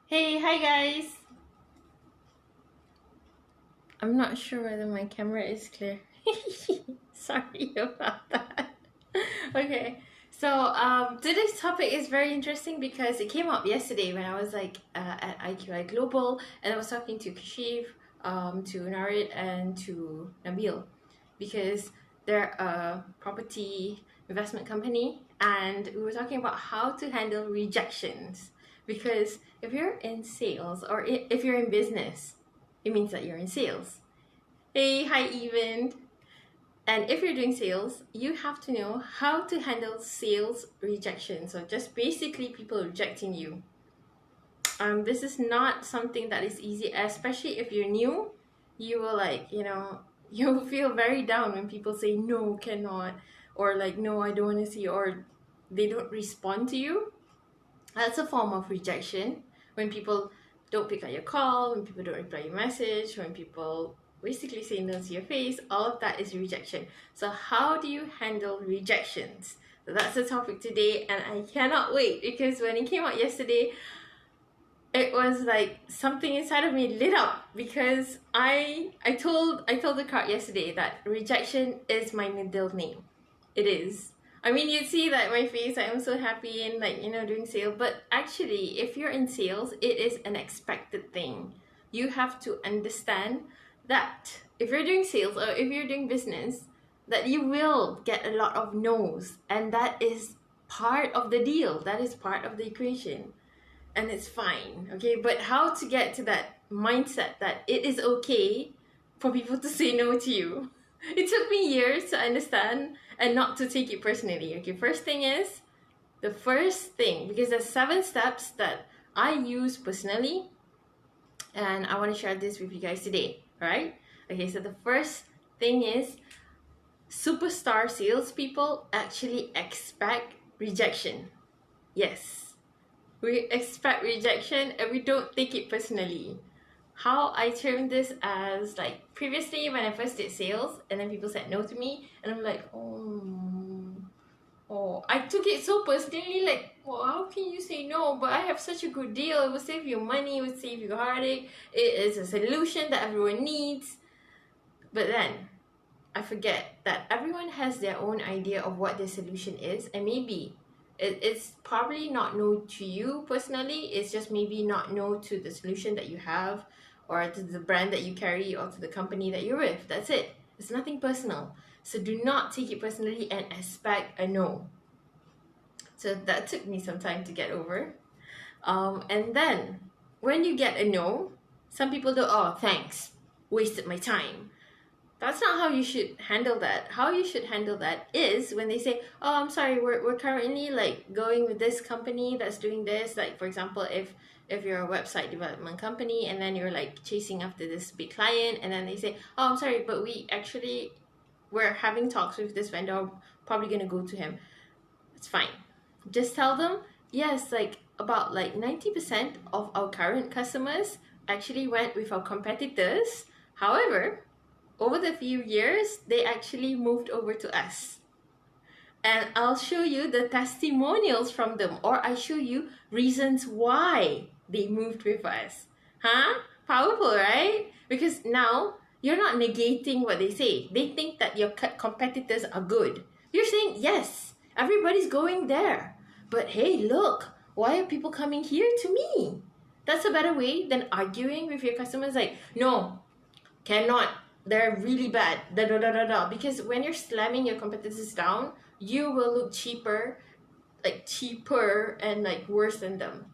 Hey, hi guys. I'm not sure whether my camera is clear. Sorry about that. Okay, so today's topic is very interesting because it came up yesterday when I was at IQI Global and I was talking to Kashif, to Narit, and to Nabil because they're a property investment company and we were talking about how to handle rejections because if you're in sales or if you're in business, it means that you're in sales. Hey, hi, Even. And if you're doing sales, you have to know how to handle sales rejection. So just basically people rejecting you. This is not something that is easy, especially if you're new. You will you'll feel very down when people say no, cannot, or like no, I don't want to see, or they don't respond to you. That's a form of rejection. When people don't pick up your call, when people don't reply your message, when people basically say no to your face, all of that is rejection. So how do you handle rejections? So that's the topic today, and I cannot wait because when it came out yesterday, it was like something inside of me lit up because I told the crowd yesterday that rejection is my middle name. It is. I mean, you see that my face, I am so happy and doing sales. But actually, if you're in sales, it is an expected thing. You have to understand that if you're doing sales or if you're doing business, that you will get a lot of no's. And that is part of the deal. That is part of the equation. And it's fine, okay? But how to get to that mindset that it is okay for people to say no to you? It took me years to understand and not to take it personally. Okay, the first thing, because there's 7 steps that I use personally, and I want to share this with you guys today, right? Okay, so the first thing is superstar salespeople actually expect rejection. Yes, we expect rejection and we don't take it personally. How I term this as like previously when I first did sales and then people said no to me and I'm like, oh, I took it so personally, like, well, how can you say no? But I have such a good deal. It will save you money, it will save you heartache. It is a solution that everyone needs. But then I forget that everyone has their own idea of what the solution is, and maybe it's probably not no to you personally. It's just maybe not no to the solution that you have, or to the brand that you carry, or to the company that you're with. That's it. It's nothing personal. So do not take it personally and expect a no. So that took me some time to get over. And then when you get a no, some people do, oh, thanks, wasted my time. That's not how you should handle that. How you should handle that is when they say, oh, I'm sorry, we're currently like going with this company that's doing this. Like, for example, if you're a website development company and then you're like chasing after this big client and then they say, oh, I'm sorry, but we're having talks with this vendor, probably going to go to him. It's fine. Just tell them, yes, like about like 90% of our current customers actually went with our competitors. However, over the few years, they actually moved over to us. And I'll show you the testimonials from them, or I show you reasons why they moved with us. Huh? Powerful, right? Because now you're not negating what they say. They think that your competitors are good. You're saying, yes, everybody's going there. But hey, look, why are people coming here to me? That's a better way than arguing with your customers like, no, cannot, they're really bad, da da da da da. Because when you're slamming your competitors down, you will look cheaper and like worse than them.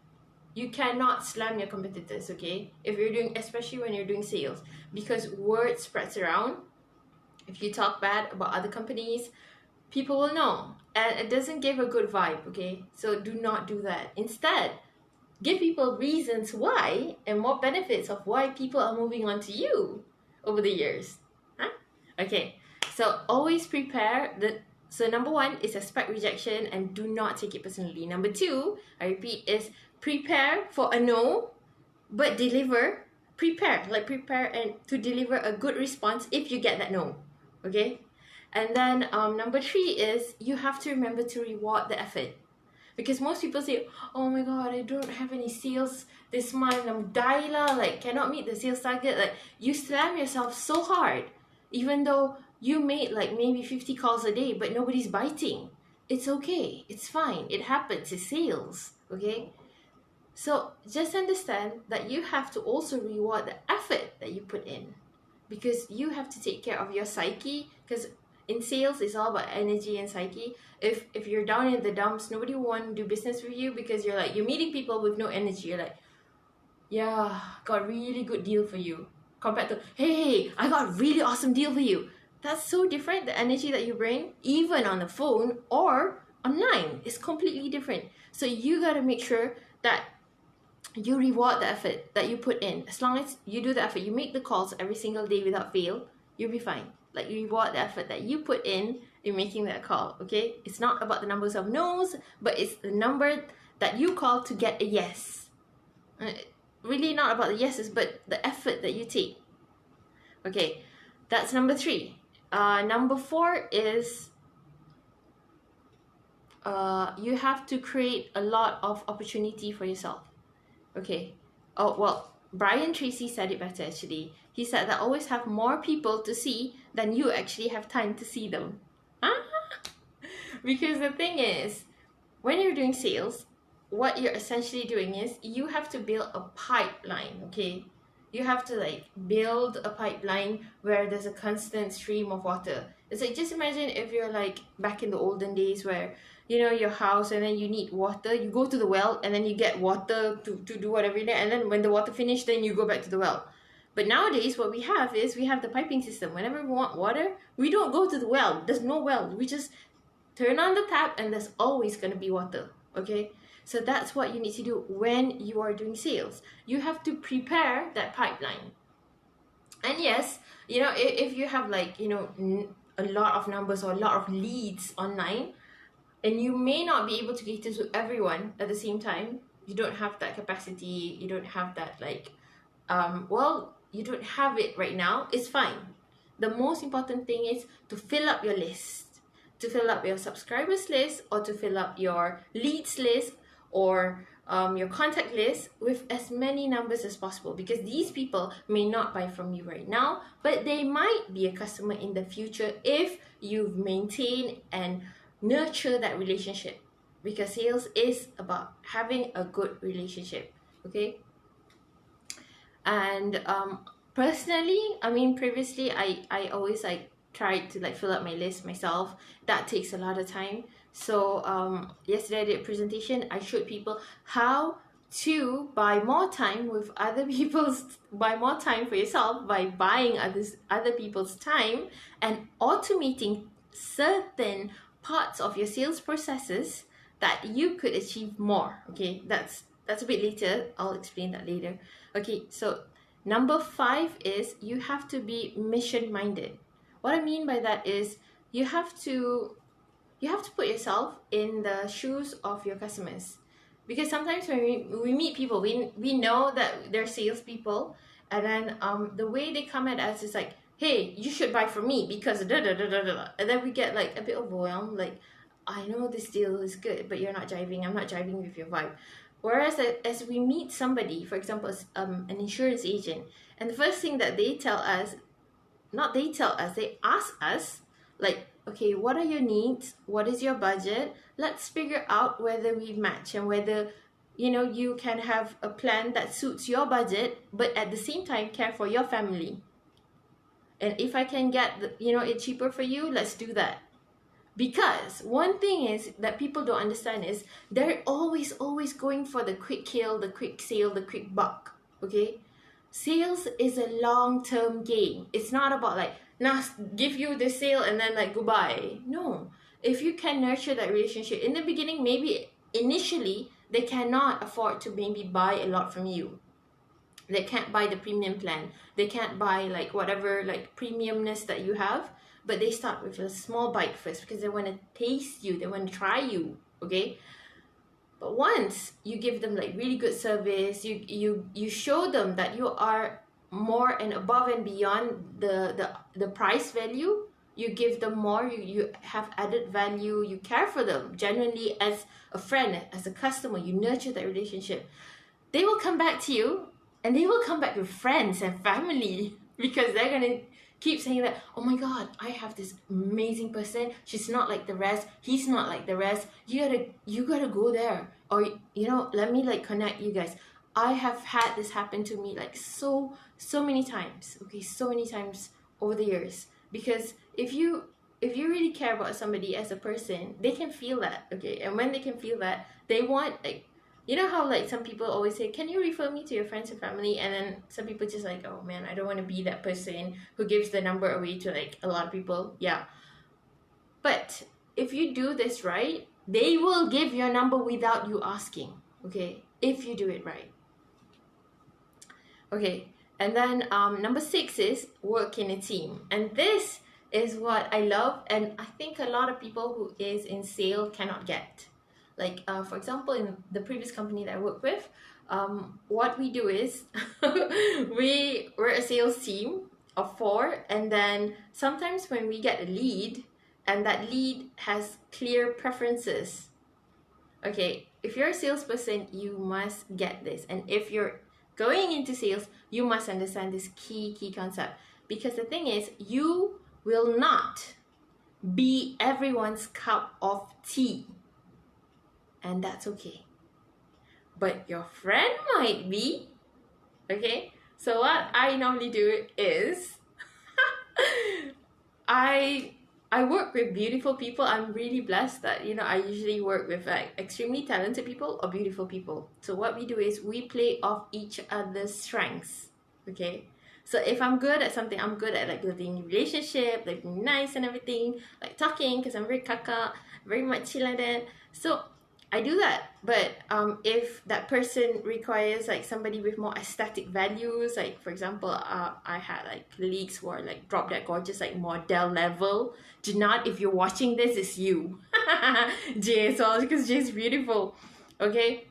You cannot slam your competitors, okay? If you're doing, especially when you're doing sales, because word spreads around. If you talk bad about other companies, people will know, and it doesn't give a good vibe, okay? So do not do that. Instead, give people reasons why and more benefits of why people are moving on to you over the years. Huh? Okay, so always prepare. So number 1 is expect rejection and do not take it personally. Number 2, I repeat, is prepare for a no, but prepare and to deliver a good response if you get that no. Okay, and then number 3 is you have to remember to reward the effort. Because most people say, oh my god, I don't have any sales this month I'm die lah, like cannot meet the sales target. Like you slam yourself so hard, even though you made like maybe 50 calls a day, but nobody's biting. It's okay. It's fine. It happens. It's sales. Okay. So just understand that you have to also reward the effort that you put in, because you have to take care of your psyche. Because in sales, it's all about energy and psyche. If you're down in the dumps, nobody will want to do business with you, because you're meeting people with no energy. You're like, yeah, got a really good deal for you, compared to, hey, I got a really awesome deal for you. That's so different. The energy that you bring, even on the phone or online, is completely different. So you got to make sure that you reward the effort that you put in. As long as you do the effort, you make the calls every single day without fail, you'll be fine. Like, you reward the effort that you put in making that call. Okay, it's not about the numbers of no's, but it's the number that you call to get a yes. Really not about the yeses, but the effort that you take. Okay, that's number 3. Number 4 is you have to create a lot of opportunity for yourself. Okay. Oh, well, Brian Tracy said it better actually. He said that always have more people to see than you actually have time to see them. Because the thing is, when you're doing sales, what you're essentially doing is you have to build a pipeline, okay? You have to like build a pipeline where there's a constant stream of water. It's like, just imagine if you're like back in the olden days where, you know, your house, and then you need water, you go to the well and then you get water to do whatever you need, and then when the water finished, then you go back to the well. But nowadays what we have is we have the piping system. Whenever we want water, we don't go to the well. There's no well. We just turn on the tap and there's always going to be water. Okay, so that's what you need to do when you are doing sales. You have to prepare that pipeline. And yes, you know, if you have like, you know, a lot of numbers or a lot of leads online, and you may not be able to cater to everyone at the same time, you don't have that capacity, you don't have that like, well, you don't have it right now, it's fine. The most important thing is to fill up your list, to fill up your subscribers list, or to fill up your leads list, or your contact list with as many numbers as possible, because these people may not buy from you right now, but they might be a customer in the future if you've maintained and nurture that relationship, because sales is about having a good relationship. Okay. And personally, I mean, previously I always like tried to like fill up my list myself. That takes a lot of time. So yesterday I did a presentation. I showed people how to buy more time with other people's, buy more time for yourself by buying other people's time and automating certain parts of your sales processes that you could achieve more. Okay, that's a bit later. I'll explain that later. Okay, so number 5 is you have to be mission minded. What I mean by that is you have to put yourself in the shoes of your customers, because sometimes when we meet people, we know that they're salespeople, and then the way they come at us is like, hey, you should buy from me because da da da da da, and then we get like a bit overwhelmed, like, I know this deal is good, but you're not jiving. I'm not jiving with your vibe. Whereas as we meet somebody, for example, an insurance agent, and the first thing that they tell us, they ask us, like, okay, what are your needs? What is your budget? Let's figure out whether we match and whether, you know, you can have a plan that suits your budget, but at the same time care for your family. And if I can get, it cheaper for you, let's do that. Because one thing is that people don't understand is they're always going for the quick kill, the quick sale, the quick buck. Okay, sales is a long-term game. It's not about like, now give you the sale and then like goodbye. No, if you can nurture that relationship in the beginning, maybe initially they cannot afford to maybe buy a lot from you. They can't buy the premium plan. They can't buy like whatever like premiumness that you have. But they start with a small bite first because they want to taste you. They want to try you. Okay. But once you give them like really good service, you show them that you are more and above and beyond the price value. You give them more. You have added value. You care for them genuinely as a friend, as a customer. You nurture that relationship. they will come back to you, and they will come back with friends and family because they're gonna keep saying that, oh my god, I have this amazing person, she's not like the rest, he's not like the rest, you gotta go there, or let me like connect you guys. I have had this happen to me like so many times, okay, so many times over the years, because if you really care about somebody as a person, they can feel that, okay, and when they can feel that, they want, like, how like some people always say, can you refer me to your friends and family? And then some people just like, oh man, I don't want to be that person who gives the number away to like a lot of people. Yeah. But if you do this right, they will give your number without you asking, okay? If you do it right. Okay. And then number 6 is work in a team. And this is what I love, and I think a lot of people who is in sale cannot get. Like, for example, in the previous company that I work with, what we do is we're a sales team of 4, and then sometimes when we get a lead and that lead has clear preferences, okay, if you're a salesperson, you must get this. And if you're going into sales, you must understand this key concept, because the thing is, you will not be everyone's cup of tea. And that's okay. But your friend might be. Okay? So what I normally do is I work with beautiful people. I'm really blessed that, I usually work with like extremely talented people or beautiful people. So what we do is we play off each other's strengths. Okay? So if I'm good at something, I'm good at like building relationship, like being nice and everything, like talking, because I'm very kakak, very much like that. So I do that. But if that person requires like somebody with more aesthetic values, like for example, I had like colleagues who are like drop dead gorgeous, like model level. Janat, if you're watching this, it's you. Jay as well, because Jay's beautiful. Okay.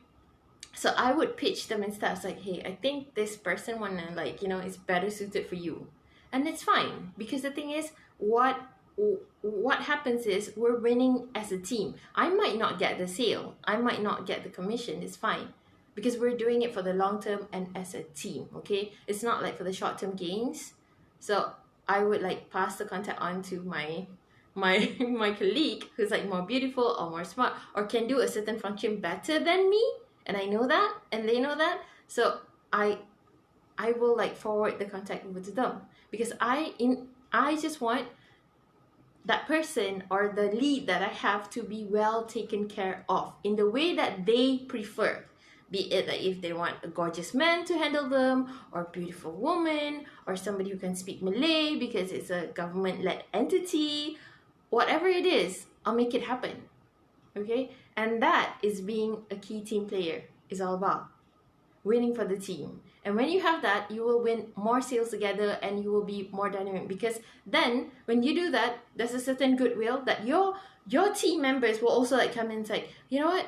So I would pitch them and stuff like, hey, I think this person wanna like, is better suited for you. And it's fine, because the thing is, what happens is we're winning as a team. I might not get the sale, I might not get the commission, it's fine, because we're doing it for the long term and as a team. Okay, it's not like for the short term gains. So I would like pass the contact on to my colleague who's like more beautiful or more smart or can do a certain function better than me, and I know that and they know that. So I will like forward the contact over to them, because I just want that person or the lead that I have to be well taken care of in the way that they prefer. Be it that if they want a gorgeous man to handle them, or a beautiful woman, or somebody who can speak Malay because it's a government-led entity, whatever it is, I'll make it happen. Okay? And that is being a key team player, is all about winning for the team. And when you have that, you will win more sales together and you will be more dynamic, because then when you do that, there's a certain goodwill that your team members will also like come in and say, you know what,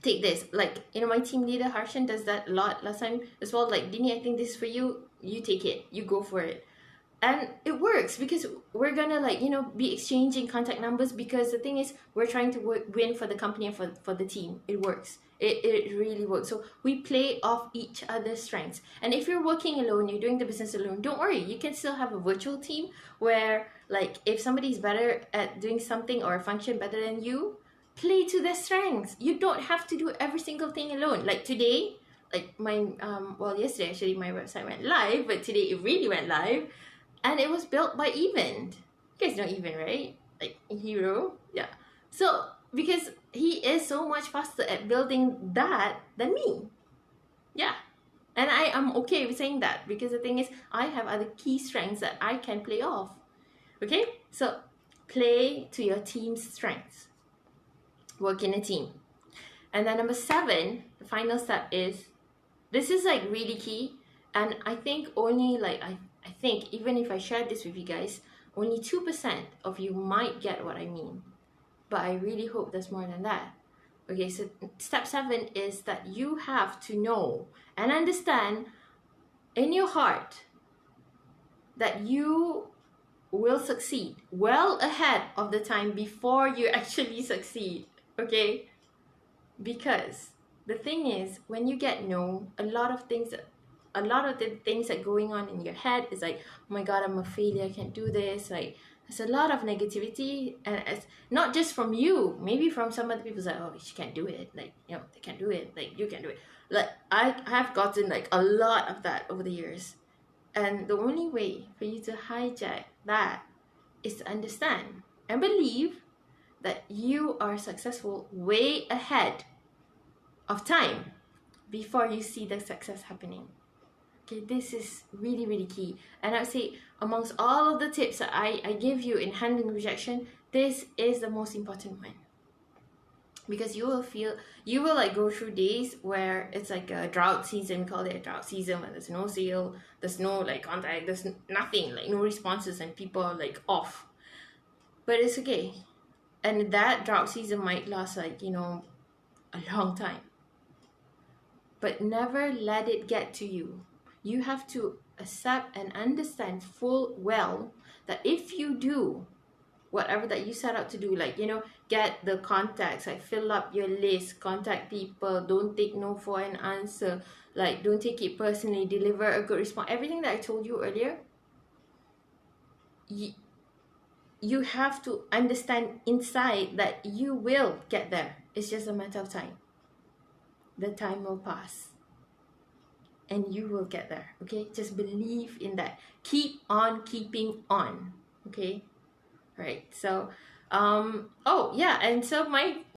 take this. Like, my team leader Harshan does that a lot last time as well. Like, Dini, I think this is for you, you take it, you go for it. And it works, because we're gonna like, be exchanging contact numbers, because the thing is, we're trying to win for the company and for the team. It works. It really works. So we play off each other's strengths. And if you're working alone, you're doing the business alone, don't worry. You can still have a virtual team where, like, if somebody's better at doing something or a function better than you, play to their strengths. You don't have to do every single thing alone. Like today, like yesterday actually my website went live, but today it really went live. And it was built by Even. You guys know Even, right? Like a hero. Yeah. So, because he is so much faster at building that than me. Yeah. And I am okay with saying that, because the thing is, I have other key strengths that I can play off. Okay? So, play to your team's strengths. Work in a team. And then number 7, the final step is, this is like really key. And I think only like, I think even if I shared this with you guys, only 2% of you might get what I mean. But I really hope there's more than that. Okay, so step 7 is that you have to know and understand in your heart that you will succeed well ahead of the time before you actually succeed. Okay? Because the thing is, when you get no, a lot of the things that going on in your head is like, oh my god, I'm a failure, I can't do this. Like, there's a lot of negativity, and it's not just from you, maybe from some other people's like, oh, she can't do it, like, you know, they can't do it, like, you can do it. Like, I have gotten like a lot of that over the years, and the only way for you to hijack that is to understand and believe that you are successful way ahead of time before you see the success happening. Okay, this is really, really key. And I would say amongst all of the tips that I give you in handling rejection, this is the most important one. Because you will like go through days where it's like a drought season, we call it a drought season, where there's no sale, there's no like contact, there's nothing, like no responses, and people are like off. But it's okay. And that drought season might last like, you know, a long time. But never let it get to you. You have to accept and understand full well that if you do whatever that you set out to do, like, you know, get the contacts, like fill up your list, contact people, don't take no for an answer, like don't take it personally, deliver a good response, everything that I told you earlier, you have to understand inside that you will get there. It's just a matter of time. The time will pass and you will get there. Okay, just believe in that. Keep on keeping on. Okay, right? So oh yeah, and so my